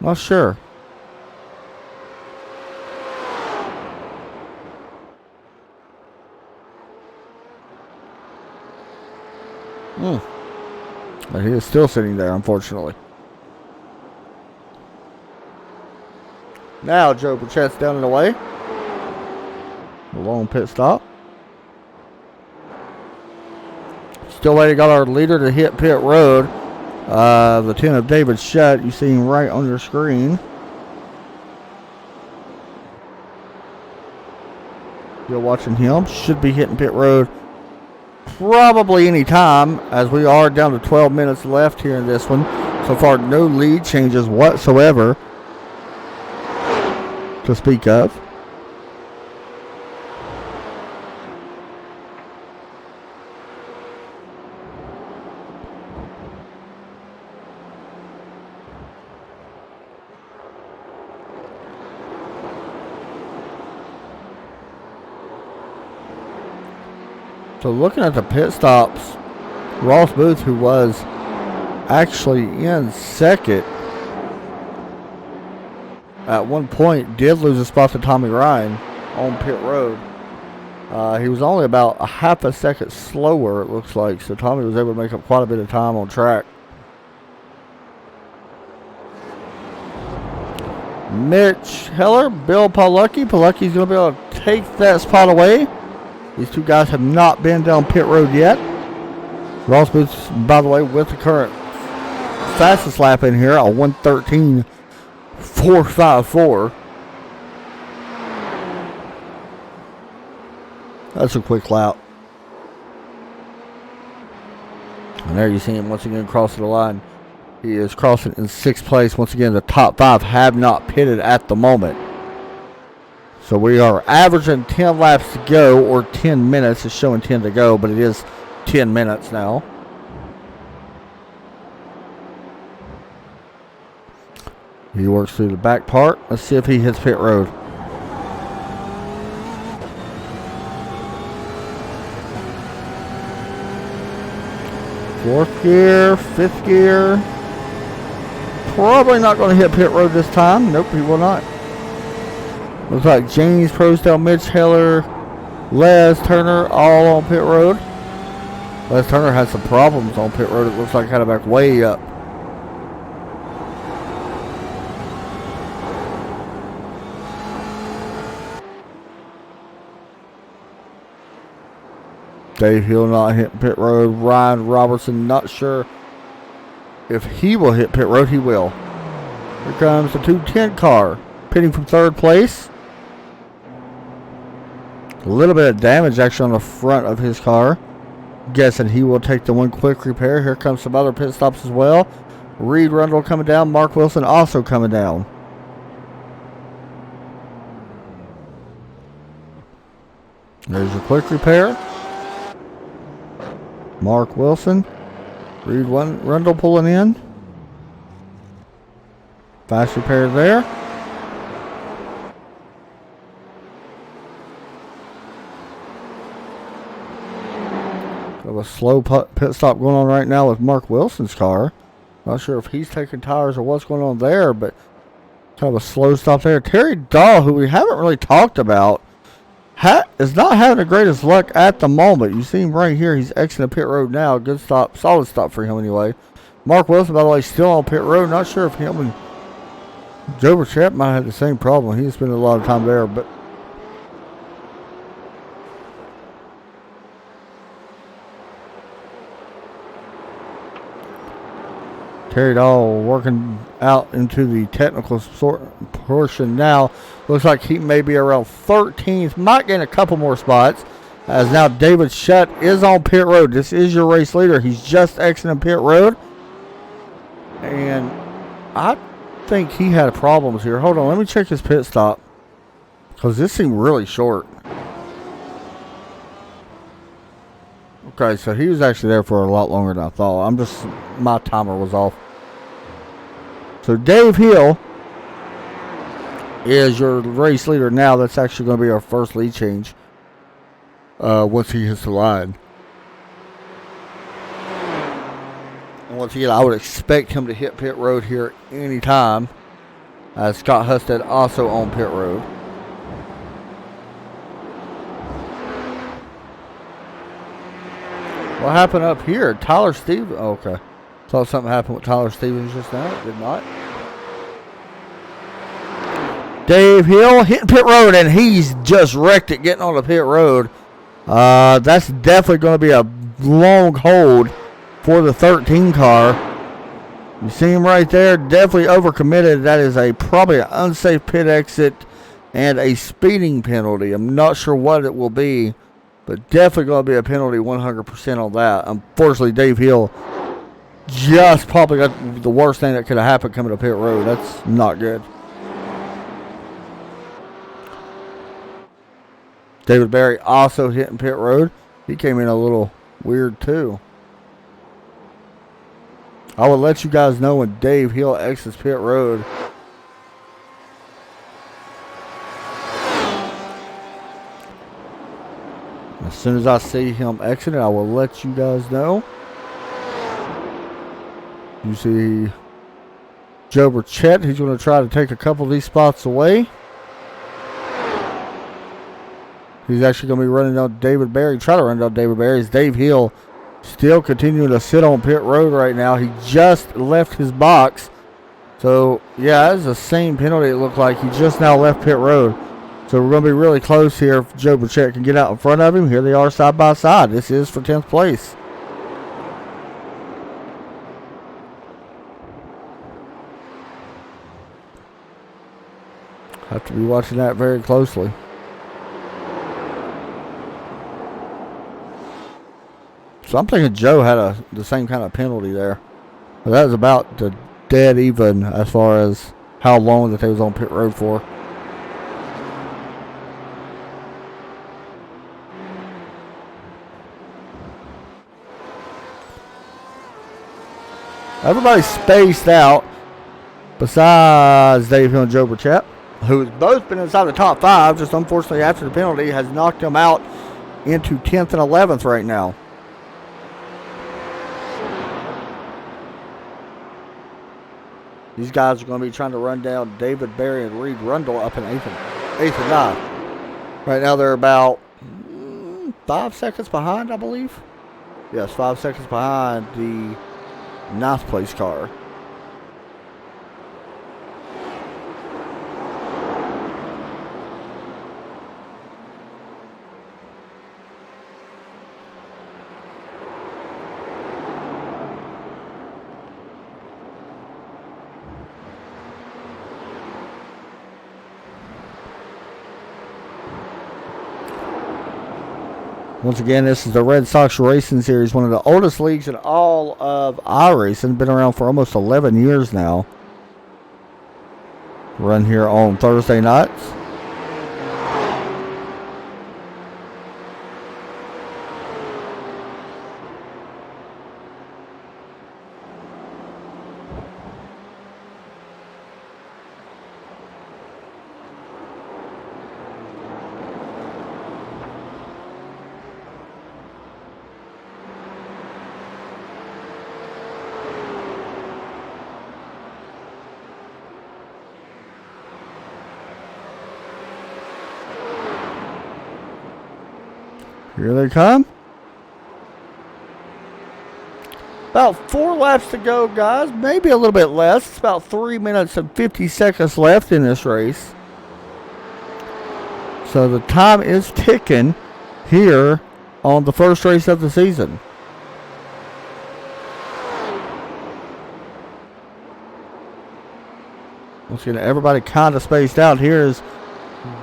Not sure. But he is still sitting there, unfortunately. Now Joe Burchett's down and away. A long pit stop. Still waiting on our leader to hit pit road. The 10 of David Shutt, you see him right on your screen. You're watching him. Should be hitting pit road probably any time, as we are down to 12 minutes left here in this one. So far, no lead changes whatsoever to speak of. So looking at the pit stops, Ross Booth, who was actually in second at one point, did lose a spot to Tommy Ryan on pit road. He was only about a half a second slower, it looks like. So Tommy was able to make up quite a bit of time on track. Mitch Heller, Bill Palucki. Palucki's going to be able to take that spot away. These two guys have not been down pit road yet. Ross Boots, by the way, with the current fastest lap in here, a 1:13.454. That's a quick lap. And there you see him once again crossing the line. He is crossing in 6th place. Once again, the top 5 have not pitted at the moment. So we are averaging 10 laps to go, or 10 minutes. It's showing 10 to go, but it is 10 minutes now. He works through the back part. Let's see if he hits pit road. Fourth gear, 5th gear. Probably not going to hit pit road this time. Nope, he will not. Looks like James Prosdale, Mitch Heller, Les Turner all on pit road. Les Turner had some problems on pit road. It looks like had to back way up. Dave Hill not hitting pit road. Ryan Robertson, not sure if he will hit pit road. He will. Here comes the 210 car, pitting from 3rd place. A little bit of damage actually on the front of his car. Guessing he will take the one quick repair. Here comes some other pit stops as well. Reed Rundle coming down. Mark Wilson also coming down. There's your quick repair. Mark Wilson. Reed Rundle pulling in. Fast repair there. Got a slow pit stop going on right now with Mark Wilson's car. Not sure if he's taking tires or what's going on there, but kind of a slow stop there. Terry Dahl, who we haven't really talked about, is not having the greatest luck at the moment. You see him right here. He's exiting pit road now. Good stop. Solid stop for him anyway. Mark Wilson, by the way, still on pit road. Not sure if him and Joe Burchett might have the same problem. He's spending a lot of time there, but Terry Dahl working out into the technical portion now. Looks like he may be around 13th. Might gain a couple more spots. As now David Shutt is on pit road. This is your race leader. He's just exiting pit road. And I think he had problems here. Hold on. Let me check his pit stop. Because this seemed really short. Okay, so he was actually there for a lot longer than I thought. My timer was off. So Dave Hill is your race leader now. That's actually going to be our first lead change once he hits the line. And once again, I would expect him to hit pit road here anytime. Scott Husted also on pit road. What happened up here? Tyler Stevens. Oh, okay. Thought something happened with Tyler Stevens just now. It did not. Dave Hill hitting pit road, and he's just wrecked it getting on the pit road. That's definitely going to be a long hold for the 13 car. You see him right there. Definitely overcommitted. That is probably an unsafe pit exit and a speeding penalty. I'm not sure what it will be, but definitely going to be a penalty 100% on that. Unfortunately, Dave Hill just probably got the worst thing that could have happened coming to pit road. That's not good. David Berry also hitting pit road. He came in a little weird too. I will let you guys know when Dave Hill exits pit road. As soon as I see him exiting, I will let you guys know. You see Joe Burchett. He's going to try to take a couple of these spots away. He's actually going to be running down David Berry. Try to run down David Berry. It's Dave Hill still continuing to sit on pit road right now. He just left his box. So, yeah, that's the same penalty it looked like. He just now left pit road. So we're going to be really close here if Joe Burchett can get out in front of him. Here they are side by side. This is for 10th place. Have to be watching that very closely. So I'm thinking Joe had the same kind of penalty there. But that was about the dead even as far as how long that they was on pit road for. Everybody's spaced out besides Dave Hill and Joe Burchett, who's both been inside the top 5, just unfortunately after the penalty has knocked them out into 10th and 11th right now. These guys are going to be trying to run down David Berry and Reed Rundle up in 8th and 9th. Right now they're about 5 seconds behind, I believe. Yes, 5 seconds behind the 9th place car. Once again, this is the Red Sox Racing Series, one of the oldest leagues in all of iRacing. Been around for almost 11 years now. Run here on Thursday nights. Here they come. About 4 laps to go, guys. Maybe a little bit less. It's about 3 minutes and 50 seconds left in this race. So the time is ticking here on the first race of the season. Once again, everybody kind of spaced out. Here is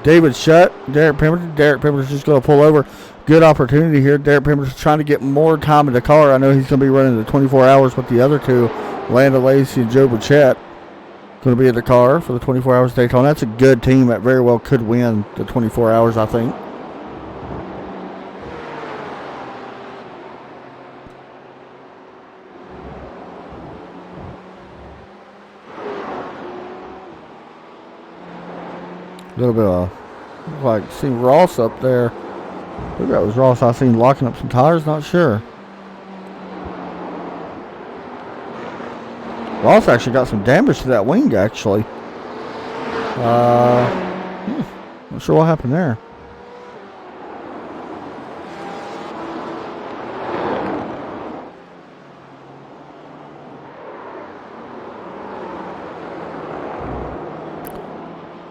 David Shutt, Derek Pemberton. Derek Pemberton's just going to pull over. Good opportunity here. Derek Pemberton's trying to get more time in the car. I know he's going to be running the 24 hours with the other two, Landa Lacey and Joe Burchett. Going to be in the car for the 24 hours Daytona. That's a good team that very well could win the 24 hours, I think. A little bit of, like, see Ross up there. Maybe that was Ross I seen locking up some tires, not sure. Ross actually got some damage to that wing, actually. Not sure what happened there.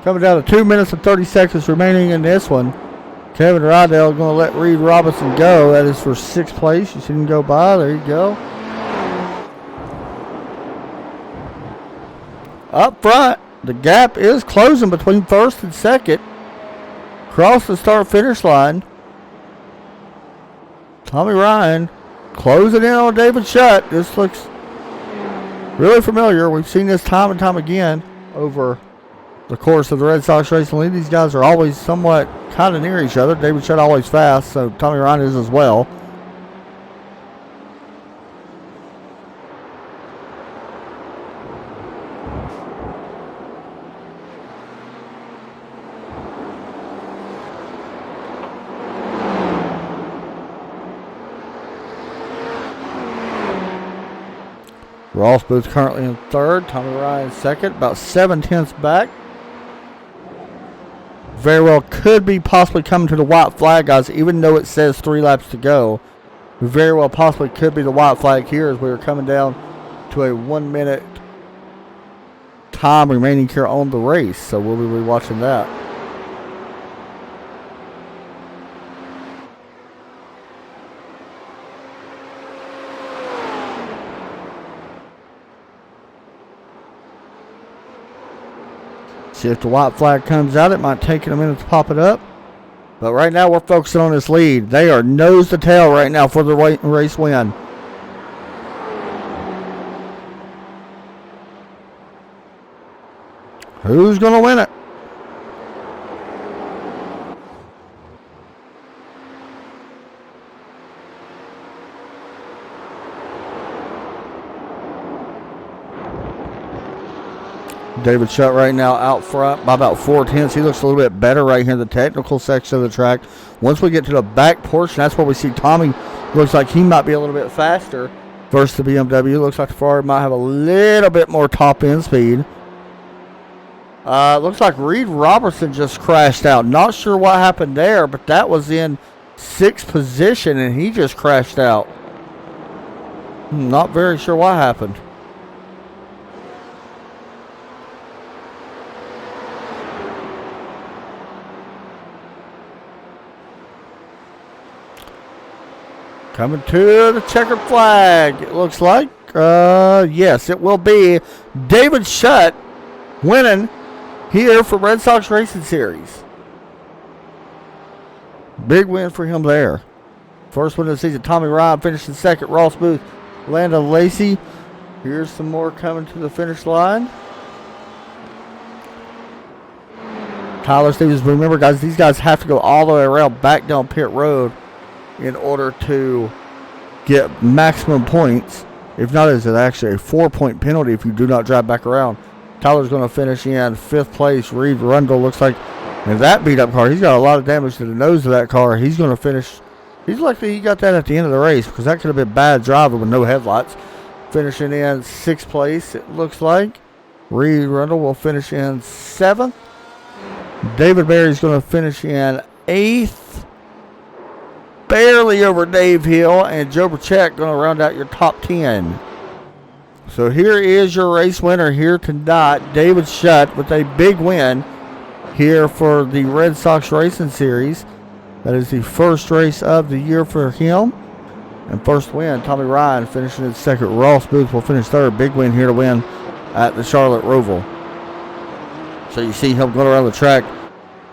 Coming down to 2 minutes and 30 seconds remaining in this one. Kevin Rydell going to let Reed Robinson go. That is for 6th place. You see him go by. There you go. Up front, the gap is closing between 1st and 2nd. Across the start-finish line. Tommy Ryan closing in on David Shutt. This looks really familiar. We've seen this time and time again over the course of the Red Sox Racing League. These guys are always somewhat kind of near each other. David Shutt always fast, so Tommy Ryan is as well. Ross Booth currently in 3rd. Tommy Ryan 2nd, about 7 tenths back. very well could be possibly coming to the white flag, guys, even though it says 3 laps to go. We very well possibly could be the white flag here as we are coming down to a 1 minute time remaining here on the race. So we'll be watching that. See if the white flag comes out. It might take it a minute to pop it up. But right now we're focusing on this lead. They are nose to tail right now for the race win. Who's going to win it? David Shutt right now out front by about 4/10. He looks a little bit better right here in the technical section of the track. Once we get to the back portion, that's where we see Tommy. Looks like he might be a little bit faster versus the BMW. Looks like the Ferrari might have a little bit more top end speed. Looks like Reed Robertson just crashed out. Not sure what happened there, but that was in 6th position and he just crashed out. Not very sure what happened. Coming to the checkered flag, it looks like. Yes, it will be David Shutt winning here for Red Sox Racing Series. Big win for him there. First win of the season. Tommy Ryan finishing second. Ross Booth, Lando Lacey. Here's some more coming to the finish line. Tyler Stevens. Remember, guys, these guys have to go all the way around back down pit road in order to get maximum points. If not, is it actually a 4-point penalty if you do not drive back around. Tyler's going to finish in 5th place. Reed Rundle looks like in that beat up car, he's got a lot of damage to the nose of that car. He's going to finish. He's lucky he got that at the end of the race because that could have been bad driving with no headlights. Finishing in 6th place, it looks like. Reed Rundle will finish in 7th. David Berry's going to finish in 8th. Barely over Dave Hill, and Joe Burchett going to round out your top 10. So here is your race winner here tonight, David Shutt, with a big win here for the Red Sox Racing Series. That is the first race of the year for him. And first win, Tommy Ryan finishing in second. Ross Booth will finish third. Big win here to win at the Charlotte Roval. So you see him going around the track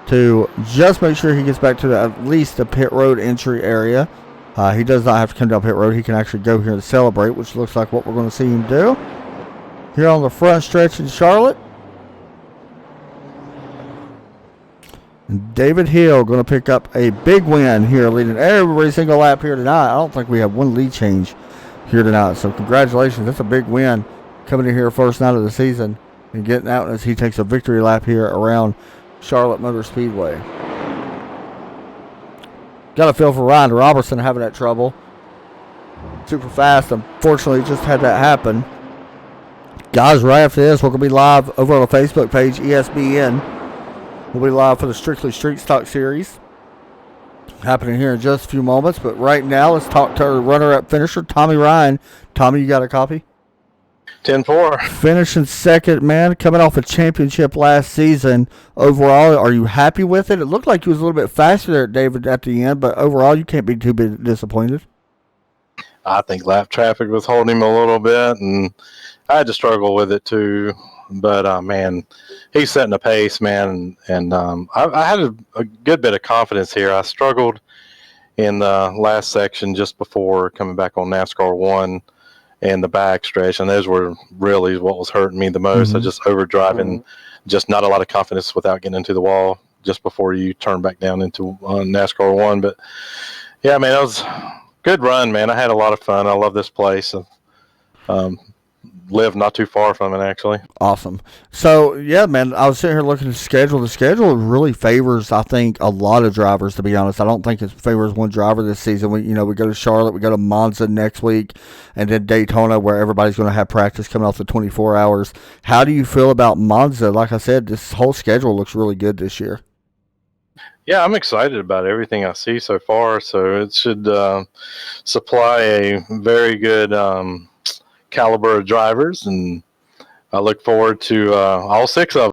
to just make sure he gets back to at least the pit road entry area. He does not have to come down pit road. He can actually go here to celebrate, which looks like what we're going to see him do. Here on the front stretch in Charlotte. And David Hill going to pick up a big win here, leading every single lap here tonight. I don't think we have one lead change here tonight. So congratulations. That's a big win coming in here first night of the season and getting out as he takes a victory lap here around Charlotte Motor Speedway. Got a feel for Ryan Robertson having that trouble. Super fast. Unfortunately, just had that happen. Guys, right after this, we're going to be live over on the Facebook page, ESPN. We'll be live for the Strictly Street Stock Series. Happening here in just a few moments. But right now, let's talk to our runner-up finisher, Tommy Ryan. Tommy, you got a copy? 10-4. Finishing second, man. Coming off a championship last season. Overall, are you happy with it? It looked like you was a little bit faster there, David, at the end, but overall, you can't be too disappointed. I think lap traffic was holding him a little bit, and I had to struggle with it too. But, man, he's setting a pace, man, and I had a good bit of confidence here. I struggled in the last section just before coming back on NASCAR 1. And the back stretch, and those were really what was hurting me the most. I just overdriving, just not a lot of confidence without getting into the wall just before you turn back down into NASCAR 1. But yeah, man, that was a good run, man. I had a lot of fun. I love this place. Live not too far from it, actually. Awesome. So, yeah, man, I was sitting here looking at the schedule. The schedule really favors, I think, a lot of drivers, to be honest. I don't think it favors one driver this season. We go to Charlotte, we go to Monza next week, and then Daytona, where everybody's going to have practice coming off the 24 hours. How do you feel about Monza? Like I said, this whole schedule looks really good this year. Yeah, I'm excited about everything I see so far. So it should supply a very good caliber of drivers, and I look forward to all 6 of them.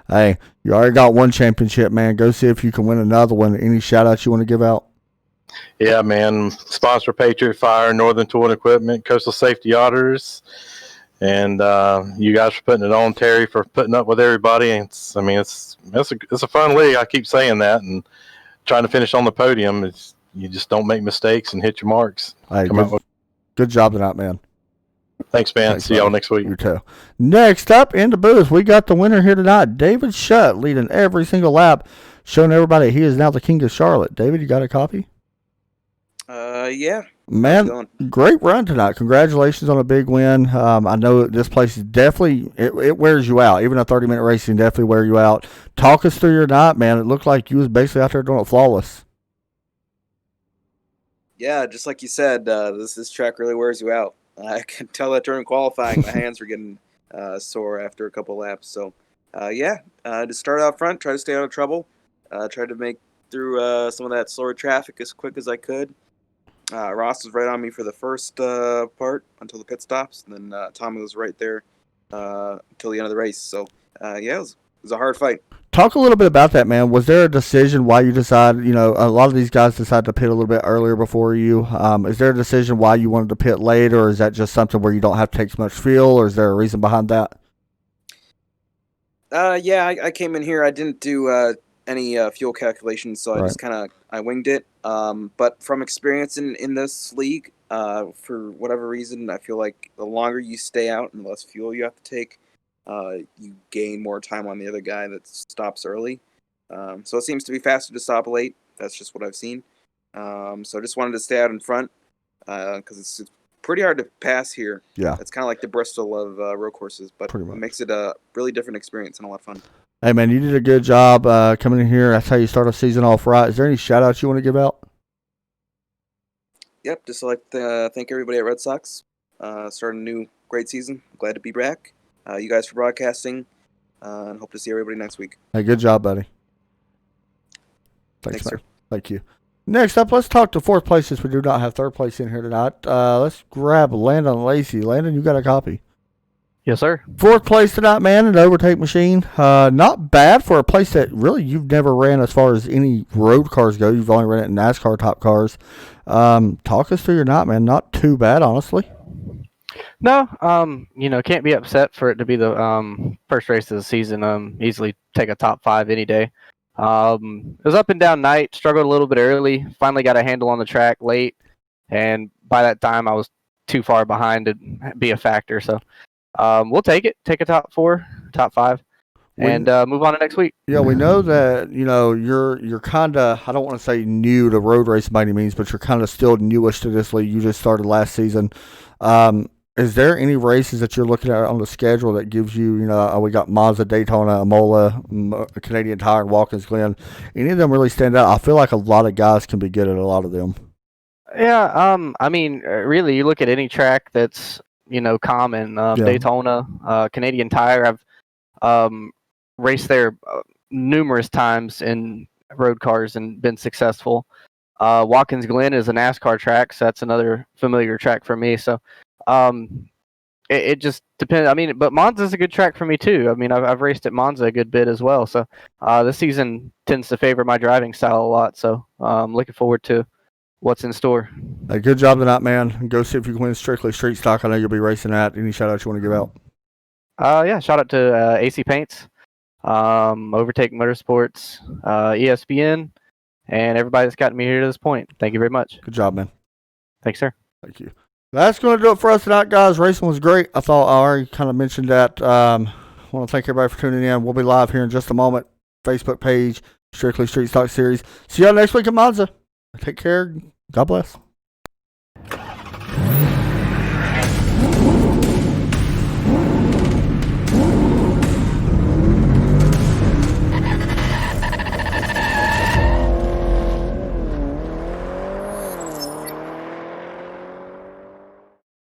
Hey, you already got one championship, man. Go see if you can win another one. Any shout outs you want to give out? Yeah, man. Sponsor Patriot Fire, Northern Tool and Equipment, Coastal Safety Auditors, and you guys for putting it on. Terry for putting up with everybody. It's a fun league. I keep saying that, and trying to finish on the podium. You just don't make mistakes and hit your marks. Hey, good job tonight, man. Thanks, man. See y'all next week. You too. Next up in the booth, we got the winner here tonight, David Shutt, leading every single lap, showing everybody he is now the king of Charlotte. David, you got a copy? Yeah. Man, great run tonight. Congratulations on a big win. I know this place is definitely, it wears you out. Even a 30-minute race can definitely wear you out. Talk us through your night, man. It looked like you was basically out there doing it flawless. Yeah, just like you said, this track really wears you out. I can tell that during qualifying, my hands were getting sore after a couple laps. So, to start out front, try to stay out of trouble. Tried to make through some of that slower traffic as quick as I could. Ross was right on me for the first part until the pit stops, and then Tommy was right there until the end of the race. So, it was a hard fight. Talk a little bit about that, man. Was there a decision why you decided, a lot of these guys decided to pit a little bit earlier before you. Is there a decision why you wanted to pit late, or is that just something where you don't have to take as much fuel, or is there a reason behind that? I came in here. I didn't do any fuel calculations, so I just I winged it. But from experience in this league, for whatever reason, I feel like the longer you stay out and the less fuel you have to take, you gain more time on the other guy that stops early. So it seems to be faster to stop late. That's just what I've seen. So I just wanted to stay out in front because it's pretty hard to pass here. Yeah. It's kind of like the Bristol of road courses, but it makes it a really different experience and a lot of fun. Hey, man, you did a good job coming in here. That's how you start a season off right. Is there any shout-outs you want to give out? Yep, just like to thank everybody at Red Sox. Starting a new great season. Glad to be back. You guys for broadcasting, and hope to see everybody next week. Hey, good job, buddy. Thanks man. Sir. Thank you. Next up, let's talk to fourth place since we do not have third place in here tonight. Let's grab Landon Lacey. Landon, you got a copy? Yes, sir. Fourth place tonight, man, an overtake machine. Not bad for a place that really you've never ran as far as any road cars go. You've only ran it in NASCAR top cars. Talk us through your night, man. Not too bad, honestly. No, can't be upset for it to be the first race of the season. Easily take a top 5 any day. It was up and down night, struggled a little bit early, finally got a handle on the track late, and by that time I was too far behind to be a factor. So we'll take a top 4, top 5, and move on to next week. Yeah, we know that, you're kind of, I don't want to say new to road racing by any means, but you're kind of still newish to this league. You just started last season. Is there any races that you're looking at on the schedule that gives you, we got Monza, Daytona, Imola, Canadian Tire, and Watkins Glen. Any of them really stand out? I feel like a lot of guys can be good at a lot of them. Yeah, really, you look at any track that's, common. Daytona, Canadian Tire, I've raced there numerous times in road cars and been successful. Watkins Glen is a NASCAR track, so that's another familiar track for me. So it just depends. But Monza's a good track for me too. I've raced at Monza a good bit as well. So this season tends to favor my driving style a lot. So I'm looking forward to what's in store. Hey, good job tonight, man. Go see if you can win Strictly Street Stock. I know you'll be racing that. Any shout outs you want to give out? Shout out to AC Paints, Overtake Motorsports, ESPN, and everybody that's gotten me here to this point. Thank you very much. Good job, man. Thanks, sir. Thank you. That's going to do it for us tonight, guys. Racing was great. I thought I already kind of mentioned that. I want to thank everybody for tuning in. We'll be live here in just a moment. Facebook page, Strictly Street Stock Series. See y'all next week in Monza. Take care. God bless.